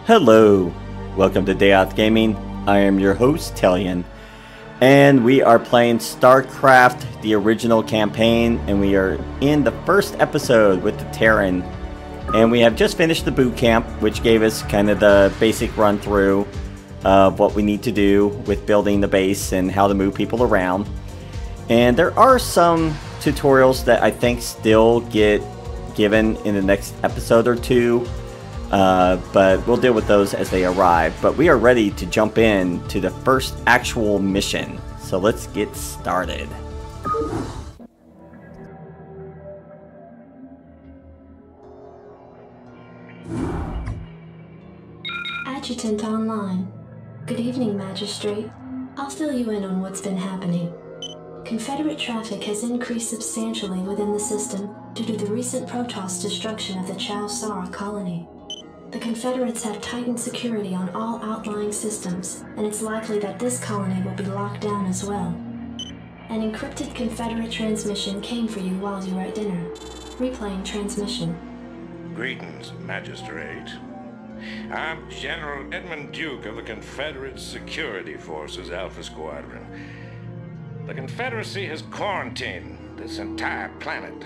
Hello, welcome to Dayoth Gaming. I am your host, Tellian, and we are playing Starcraft, the original campaign, and we are in the first episode with the Terran. And we have just finished the boot camp, which gave us kind of the basic run through of what we need to do with building the base and how to move people around. And there are some tutorials that I think still get given in the next episode or two. But we'll deal with those as they arrive. But we are ready to jump in to the first actual mission. So let's get started. Adjutant online. Good evening, magistrate. I'll fill you in on what's been happening. Confederate traffic has increased substantially within the system due to the recent Protoss destruction of the Chow-Sara colony. The Confederates have tightened security on all outlying systems, and it's likely that this colony will be locked down as well. An encrypted Confederate transmission came for you while you were at dinner. Replaying transmission. Greetings, magistrate. I'm General Edmund Duke of the Confederate Security Forces Alpha Squadron. The Confederacy has quarantined this entire planet,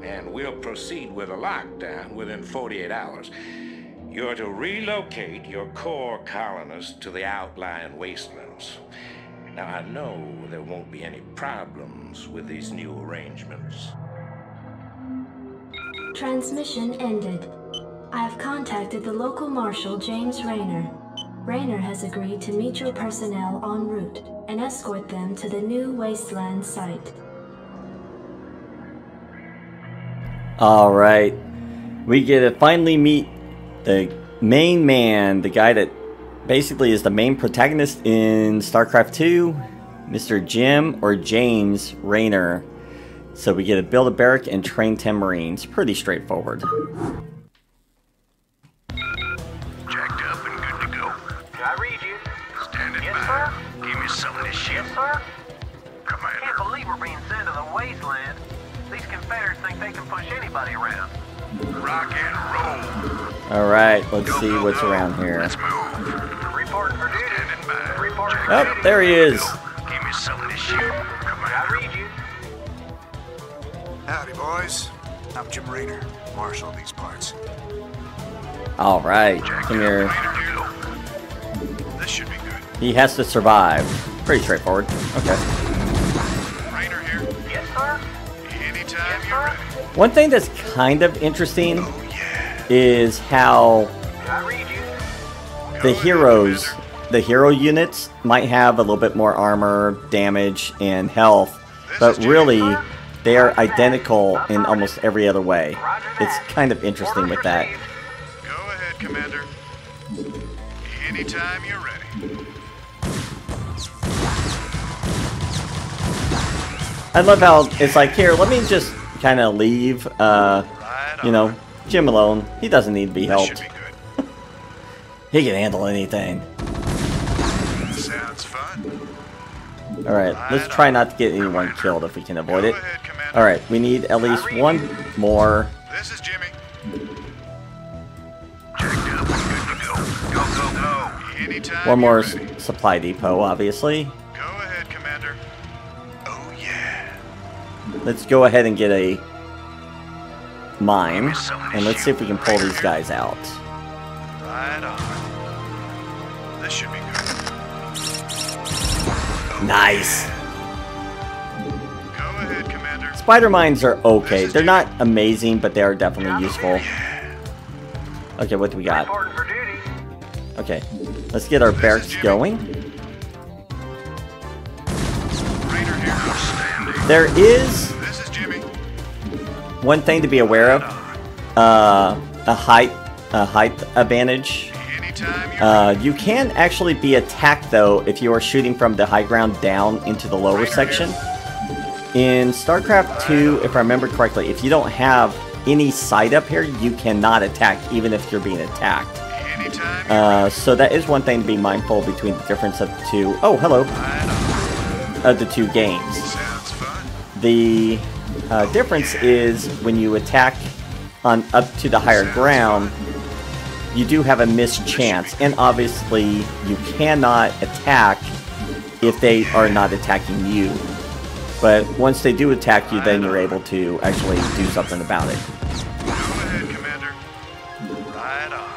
and we'll proceed with a lockdown within 48 hours. You're to relocate your core colonists to the outlying wastelands. Now, I know there won't be any problems with these new arrangements. Transmission ended. I have contacted the local marshal, James Rayner. Rayner has agreed to meet your personnel en route and escort them to the new Wasteland site. Alright, we get to finally meet the main man, the guy that basically is the main protagonist in StarCraft 2, Mr. Jim or James Rayner. So we get to build a barrack and train 10 Marines. Pretty straightforward. Jacked up and good to go. Did I read you? Standing Yes, by. sir? Give me some of this shit. Yes, sir? Commander. Can't believe we're being sent to the Wasteland. These Confederates think they can push anybody around. Rock and roll. Alright, let's see what's around here. Let's move. Reporting for duty. Standing by. Reporting for Oh, duty. there he is. Give me some of this shit. Did I Commander. read you? Howdy, boys. I'm Jim Rayner, marshal of these parts. Alright, Jacked come up, here. Rayner. This should be good. He has to survive. Pretty straightforward. Okay. Rayner here. Yes, sir? Anytime Yes, you're sir? ready. One thing that's kind of interesting Oh, yeah. is how Did I read you? the heroes, the hero units might have a little bit more armor, damage, and health, but really they are identical in almost every other way. It's kind of interesting with that. Go ahead, Commander. Anytime you're ready. I love how it's like, here, let me just kind of leave, you know, Jim alone. He doesn't need to be This should helped. be good. He can handle anything. Sounds fun. Alright, let's try not to get anyone killed if we can avoid Go it. ahead, Commander. Alright, we need at least one more. This is Jimmy. Jacked up and good to go. Go, go, go. Anytime One more you're ready. supply depot, obviously. Go ahead, Commander. Oh, yeah. Let's go ahead and get a mine, and let's see if we can pull these guys out. Right on. This should be good. Nice! Go ahead, Commander. Spider mines are okay. They're not amazing, but they are definitely useful. Yeah. Okay, what do we got? Reporting for duty. Okay, let's get our barracks going. Rayner here. Outstanding. There is This is Jimmy. one thing to be aware of. A height advantage. Anytime you're ready. You can actually be attacked though if you are shooting from the high ground down into the lower section. In StarCraft 2, if I remember correctly, if you don't have any sight up here, you cannot attack even if you're being attacked. Anytime So that is one thing to be mindful between the difference of the two. Oh, hello. Of the two games. Sounds fun. The difference is when you attack on up to the higher ground, you do have a missed chance, and obviously you cannot attack if they are not attacking you. But once they do attack you, then you're able to actually do something about it. Go ahead, Commander. Right on.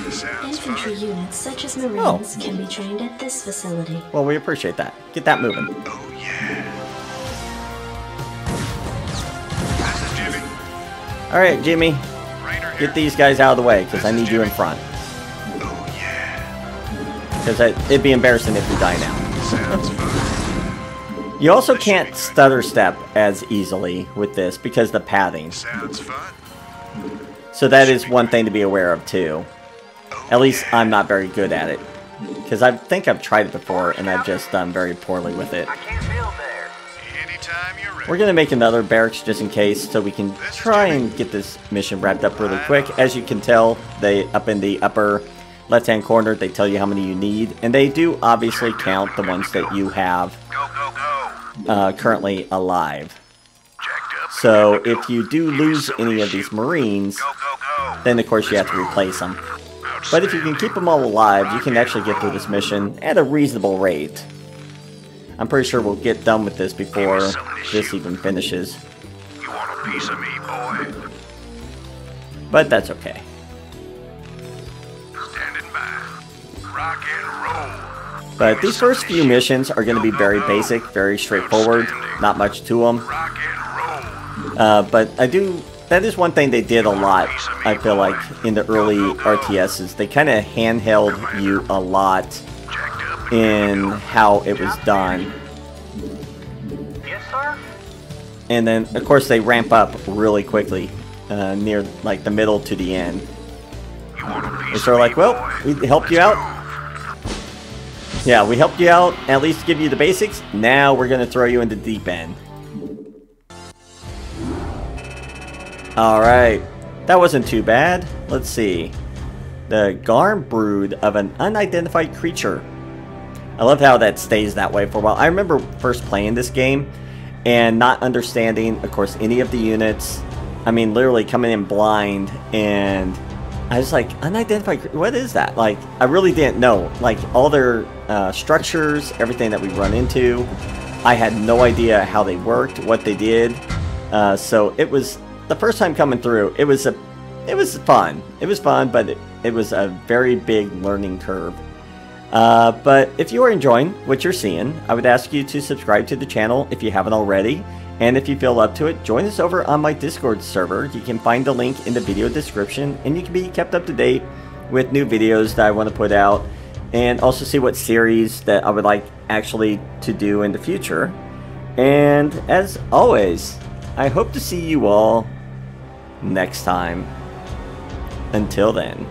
Sounds Infantry fun. units such as Marines can be trained at this facility. Well, we appreciate that. Get that moving. Oh, yeah. This is Jimmy. Alright, Jimmy. Rainer here. Get these guys out of the way, because I need you in front. Oh, yeah. Because it'd be embarrassing if you die now. Sounds fun. You also can't stutter step as easily with this because the padding. Sounds fun. So that is one thing to be aware of too. At least I'm not very good at it. Because I think I've tried it before and I've just done very poorly with it. I can't build there. Anytime you're ready. We're going to make another barracks just in case so we can try and get this mission wrapped up really quick. As you can tell, up in the upper left-hand corner, they tell you how many you need. And they do obviously count the ones that you have Go, go, go. currently alive. Jacked up. So if you do lose any of these Marines, Go, go, go. then of course you have to replace them. But if you can keep them all alive, you can actually get through this mission at a reasonable rate. I'm pretty sure we'll get done with this before this even finishes. You want a piece of me, boy? But that's okay. Standing by. Rock and roll. But these first few missions are going to be very basic, very straightforward, not much to them. Rock and roll. But that is one thing they did a lot, I feel like, in the early RTSs. They kind of handheld you a lot Jacked up. in how it was done. Yes, sir? And then, of course, they ramp up really quickly near, like, the middle to the end. You want a They're piece sort of of like, me, well, boy? we helped you out. Yeah, we helped you out, at least give you the basics. Now we're going to throw you into the deep end. Alright, that wasn't too bad. Let's see. The Garm Brood of an Unidentified Creature. I love how that stays that way for a while. I remember first playing this game and not understanding, of course, any of the units. I mean, literally coming in blind, and I was like, unidentified, what is that? Like, I really didn't know. Like, all their structures, everything that we run into, I had no idea how they worked, what they did. So it was, the first time coming through, it was fun. It was fun, but it was a very big learning curve. But if you are enjoying what you're seeing, I would ask you to subscribe to the channel if you haven't already. And if you feel up to it, join us over on my Discord server. You can find the link in the video description, and you can be kept up to date with new videos that I want to put out, and also see what series that I would like actually to do in the future. And as always, I hope to see you all next time. Until then.